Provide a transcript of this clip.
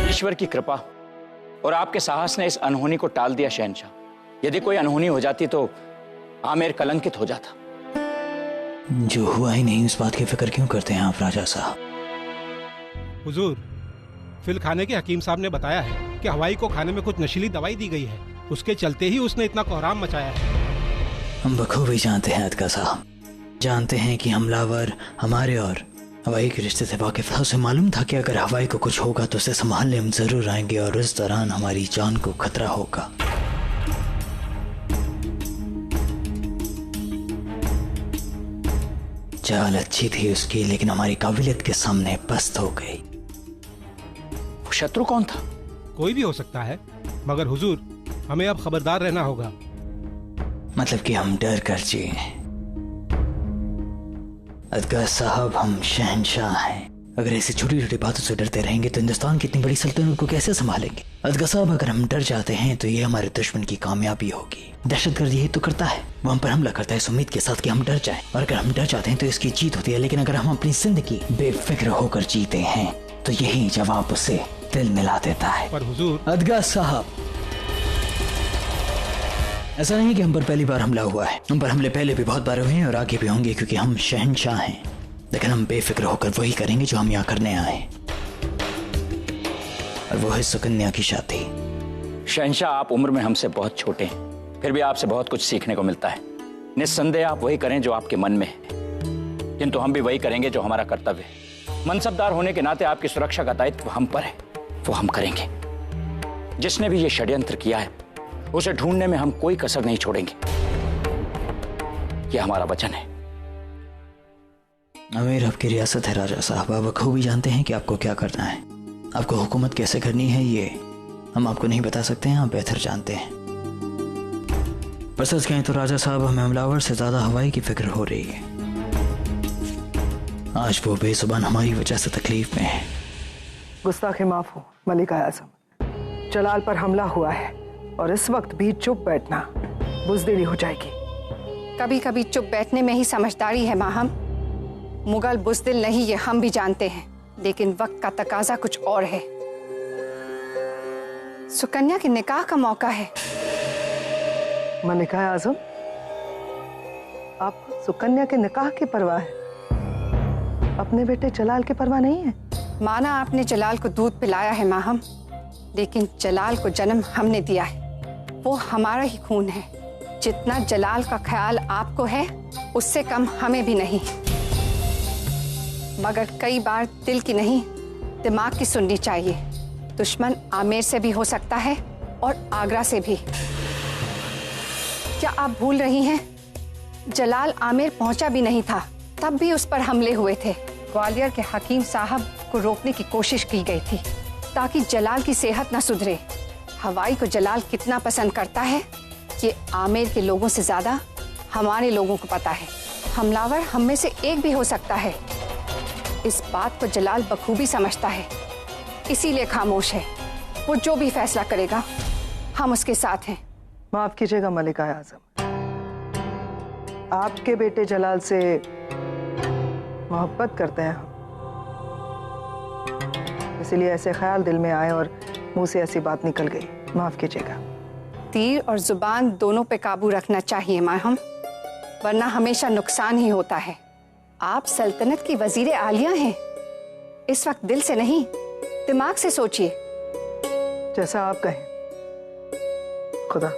ईश्वर की कृपा और आपके साहस ने इस अनहोनी को टाल दिया शहंशाह। यदि कोई अनहोनी हो जाती तो आमेर कलंकित हो जाता। जो हुआ ही नहीं उस बात की फिक्र क्यों करते हैं आप राजा साहब? हुजूर, फिल खाने के हकीम साहब ने बताया है कि हवाई को खाने में कुछ नशीली दवाई दी गई है, उसके चलते ही उसने इतना कोहराम मचाया है। हम बखूबी जानते हैं अदका साहब, जानते हैं कि हमलावर हमारे और हवाई के रिश्ते से वाकिफ था। उसे मालूम था कि अगर हवाई को कुछ होगा तो उसे संभालने हम जरूर आएंगे और उस दौरान हमारी जान को खतरा होगा। चाल अच्छी थी उसकी, लेकिन हमारी काबिलियत के सामने पस्त हो गई। शत्रु कौन था? कोई भी हो सकता है, मगर हुजूर हमें अब खबरदार रहना होगा। मतलब कि हम डर कर जिए। अदगा साहब, हम शहंशाह हैं। अगर ऐसी छोटी छोटी बातों से डरते रहेंगे तो हिंदुस्तान की इतनी बड़ी सल्तनत को कैसे संभालेंगे? अदगा साहब, अगर हम डर जाते हैं तो ये हमारे दुश्मन की कामयाबी होगी। दहशतगर्द यही तो करता है, वो हम पर हमला करता है इस उम्मीद के साथ कि हम डर जाएं, और अगर हम डर जाते हैं तो इसकी जीत होती है। लेकिन अगर हम अपनी जिंदगी बेफिक्र होकर जीते हैं तो यही जवाब उसे दिल मिला देता है। पर हुजूर, अदगा साहब, ऐसा नहीं कि हम पर पहली बार हमला हुआ है। हम पर हमले पहले भी बहुत बार हुए हैं और आगे भी होंगे, क्योंकि हम शहंशाह हैं। लेकिन हम बेफिक्र होकर वही करेंगे जो हम यहाँ करने आए, और वो है सुकन्या की शादी। शहंशाह, आप उम्र में हमसे बहुत छोटे हैं, फिर भी आपसे बहुत कुछ सीखने को मिलता है। निस्संदेह आप वही करें जो आपके मन में है, किंतु हम भी वही करेंगे जो हमारा कर्तव्य है। मनसबदार होने के नाते आपकी सुरक्षा का दायित्व हम पर है, वो हम करेंगे। जिसने भी ये षड्यंत्र किया है उसे ढूंढने में हम कोई कसर नहीं छोड़ेंगे, ये हमारा वचन है। आमेर आपकी रियासत है राजा साहब, आप बखूबी जानते हैं कि आपको क्या करना है, आपको हुकूमत कैसे करनी है। ये हम आपको नहीं बता सकते हैं, आप बेहतर जानते हैं। पर सच कहें तो राजा साहब, हमें हमलावर से ज्यादा हवाई की फिक्र हो रही है। आज वो बेजुबान हमारी वजह से तकलीफ में है। गुस्ताखे माफ हो मलिक आज़म, जलाल पर हमला हुआ है और इस वक्त भी चुप बैठना बुज़दिली हो जाएगी। कभी कभी चुप बैठने में ही समझदारी है माहम। मुगल बुज़दिल नहीं, ये हम भी जानते हैं, लेकिन वक्त का तकाजा कुछ और है। सुकन्या के निकाह का मौका है। मलिक आज़म, आप सुकन्या के निकाह की परवाह है, अपने बेटे जलाल की परवाह नहीं है? माना आपने जलाल को दूध पिलाया है माहम, लेकिन जलाल को जन्म हमने दिया है, वो हमारा ही खून है। जितना जलाल का ख्याल आपको है उससे कम हमें भी नहीं, मगर कई बार दिल की नहीं दिमाग की सुननी चाहिए। दुश्मन आमेर से भी हो सकता है और आगरा से भी। क्या आप भूल रही हैं, जलाल आमेर पहुंचा भी नहीं था, तब भी उस पर हमले हुए थे। ग्वालियर के हकीम साहब को रोकने की कोशिश की गई थी ताकि जलाल की सेहत न सुधरे। हवाई को जलाल कितना पसंद करता है ये आमेर के लोगों से ज्यादा हमारे लोगों को पता है। हमलावर हम में से एक भी हो सकता है, इस बात को जलाल बखूबी समझता है, इसीलिए खामोश है। वो जो भी फैसला करेगा हम उसके साथ हैं। माफ कीजिएगा मलिक आज़म, आपके बेटे जलाल से मोहब्बत करते हैं हम, इसीलिए ऐसे ख्याल दिल में आए और मुंह से ऐसी बात निकल गई। माफ कीजिएगा। तीर और जुबान दोनों पे काबू रखना चाहिए माहम, वरना हमेशा नुकसान ही होता है। आप सल्तनत की वजीर आलिया हैं, इस वक्त दिल से नहीं दिमाग से सोचिए। जैसा आप कहें। खुदा।